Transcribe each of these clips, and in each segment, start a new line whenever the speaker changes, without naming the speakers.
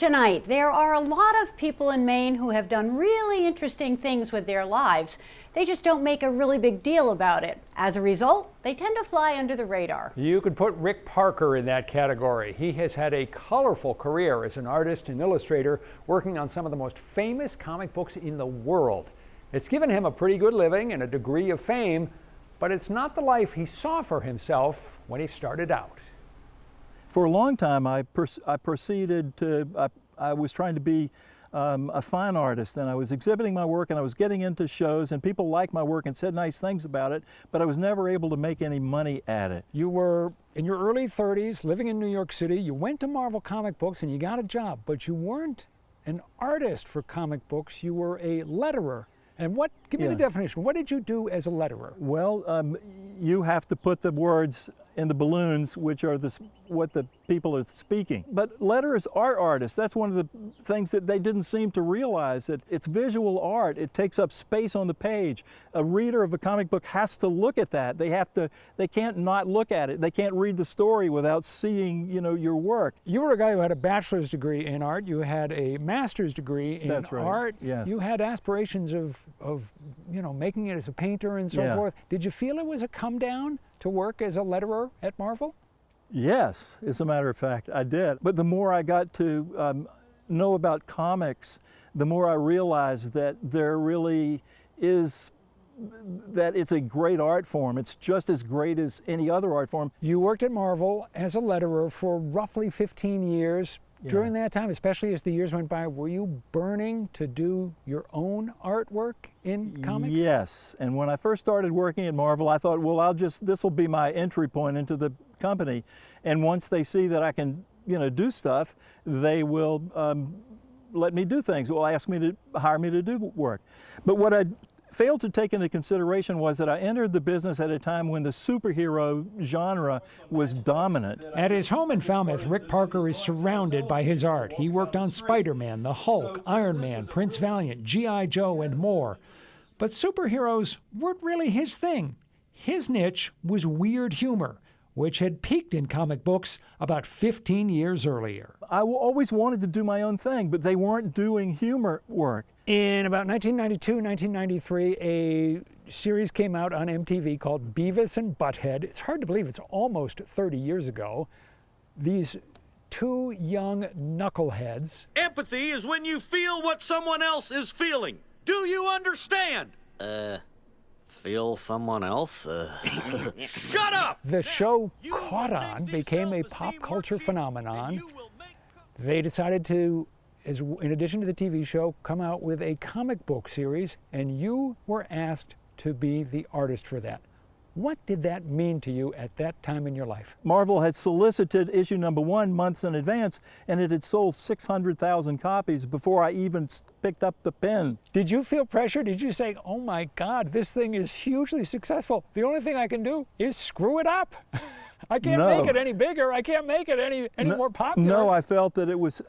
Tonight, there are a lot of people in Maine who have done really interesting things with their lives. They just don't make a really big deal about it. As a result, they tend to fly under the radar.
You could put Rick Parker in that category. He has had a colorful career as an artist and illustrator, working on some of the most famous comic books in the world. It's given him a pretty good living and a degree of fame, but it's not the life he saw for himself when he started out.
For a long time, I was trying to be a fine artist, and I was exhibiting my work, and I was getting into shows, and people liked my work and said nice things about it, but I was never able to make any money at it.
You were in your early 30s, living in New York City. You went to Marvel Comic Books and you got a job, but you weren't an artist for comic books. You were a letterer. And give me the definition. What did you do as a letterer?
Well, you have to put the words in the balloons, which are what the people are speaking. But letterers are artists. That's one of the things that they didn't seem to realize, that it's visual art. It takes up space on the page. A reader of a comic book has to look at that. They can't not look at it. They can't read the story without seeing, your work.
You were a guy who had a bachelor's degree in art. You had a master's degree in
That's right.
art.
Yes.
You had aspirations of making it as a painter and so forth. Did you feel it was a come down to work as a letterer at Marvel?
Yes, as a matter of fact, I did. But the more I got to know about comics, the more I realized that there really is, that it's a great art form. It's just as great as any other art form.
You worked at Marvel as a letterer for roughly 15 years.
Yeah.
During that time, especially as the years went by, were you burning to do your own artwork in comics?
Yes, and when I first started working at Marvel, I thought, well, this will be my entry point into the company. And once they see that I can, do stuff, they will let me do things. Will ask me to hire me to do work. But what I failed to take into consideration was that I entered the business at a time when the superhero genre was dominant.
At his home in Falmouth, Rick Parker is surrounded by his art. He worked on Spider-Man, the Hulk, Iron Man, Prince Valiant, G.I. Joe, and more. But superheroes weren't really his thing. His niche was weird humor, which had peaked in comic books about 15 years earlier.
I always wanted to do my own thing, but they weren't doing humor work.
In about 1992, 1993, a series came out on MTV called Beavis and Butt-Head. It's hard to believe it's almost 30 years ago. These two young knuckleheads.
Empathy is when you feel what someone else is feeling. Do you understand?
Feel someone else?
Shut up!
The show caught on, became a pop culture phenomenon. They decided to, in addition to the TV show, come out with a comic book series, and you were asked to be the artist for that. What did that mean to you at that time in your life?
Marvel had solicited issue number 1 months in advance, and it had sold 600,000 copies before I even picked up the pen.
Did you feel pressure? Did you say, oh my God, this thing is hugely successful. The only thing I can do is screw it up. I can't make it any bigger. I can't make it any more popular.
No, I felt that it was,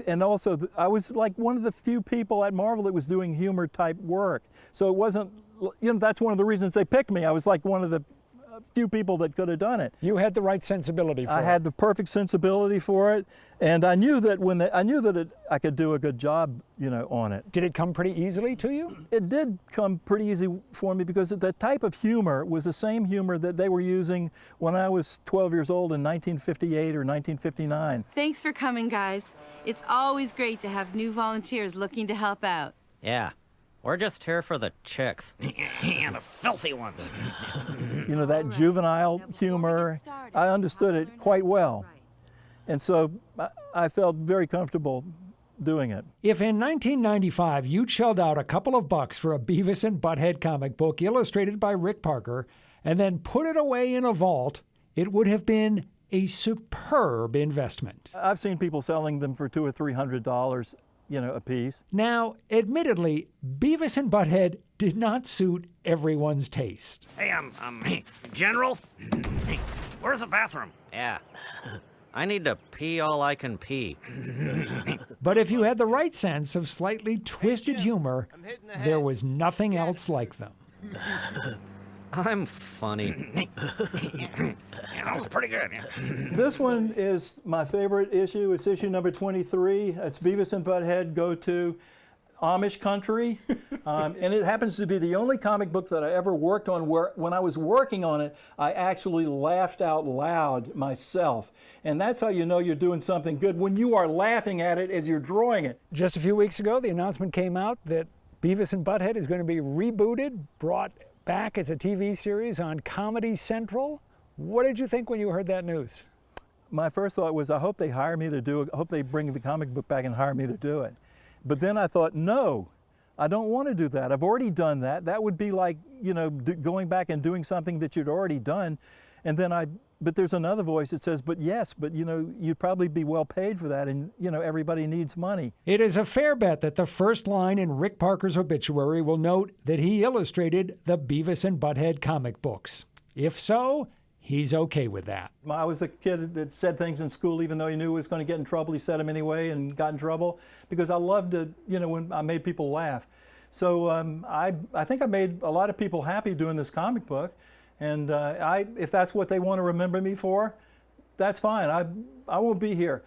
and also I was like one of the few people at Marvel that was doing humor type work. So it wasn't, that's one of the reasons they picked me. I was like one of the few people that could have done it.
You had the right sensibility for it.
I had the perfect sensibility for it, and I knew that I could do a good job, on it.
Did it come pretty easily to you?
It did come pretty easy for me because the type of humor was the same humor that they were using when I was 12 years old in 1958 or 1959.
Thanks for coming, guys. It's always great to have new volunteers looking to help out.
Yeah. We're just here for the chicks. And the filthy ones.
That juvenile humor, I understood it quite well. And so I felt very comfortable doing it.
If in 1995 you'd shelled out a couple of bucks for a Beavis and Butt-Head comic book illustrated by Rick Parker and then put it away in a vault, it would have been a superb investment.
I've seen people selling them for $200 or $300. A piece.
Now, admittedly, Beavis and Butt-Head did not suit everyone's taste.
Hey, General? Where's the bathroom? Yeah. I need to pee all I can pee.
But if you had the right sense of slightly twisted humor, there was nothing else like them.
I'm funny. That was pretty good.
This one is my favorite issue. It's issue number 23. It's Beavis and Butt-Head go to Amish country. And it happens to be the only comic book that I ever worked on where, when I was working on it, I actually laughed out loud myself. And that's how you know you're doing something good, when you are laughing at it as you're drawing it.
Just a few weeks ago, the announcement came out that Beavis and Butt-Head is going to be rebooted, brought back as a TV series on Comedy Central. What did you think when you heard that news?
My first thought was, I hope they hire me to do it. I hope they bring the comic book back and hire me to do it. But then I thought, no, I don't want to do that. I've already done that. That would be like, you know, going back and doing something that you'd already done. And then but there's another voice that says, but yes, but you know, you'd probably be well paid for that, and you know, everybody needs money.
It is a fair bet that the first line in Rick Parker's obituary will note that he illustrated the Beavis and Butt-Head comic books. If so, he's okay with that.
I was a kid that said things in school even though he knew he was going to get in trouble. He said them anyway and got in trouble because I loved to, you know, when I made people laugh. So I think I made a lot of people happy doing this comic book. And if that's what they want to remember me for, that's fine. I won't be here.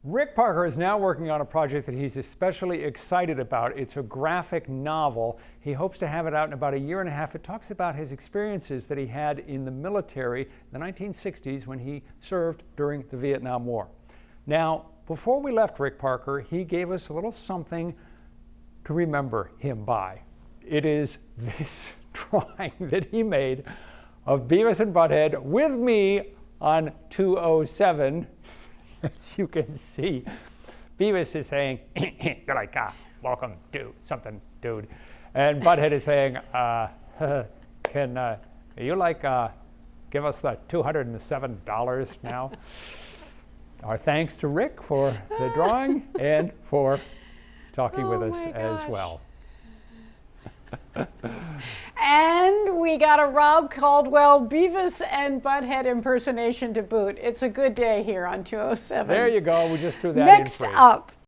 Rick Parker is now working on a project that he's especially excited about. It's a graphic novel. He hopes to have it out in about a year and a half. It talks about his experiences that he had in the military in the 1960s when he served during the Vietnam War. Now, before we left Rick Parker, he gave us a little something to remember him by. It is this drawing that he made of Beavis and Butt-Head with me on 207. As you can see, Beavis is saying, you're like, welcome to something, dude. And Butt-Head is saying, can you like give us the $207 now? Our thanks to Rick for the drawing and for talking with us as well.
And we got a Rob Caldwell Beavis and Butt-Head impersonation to boot. It's a good day here on 207.
There you go. We just threw that in
Next
free.
up.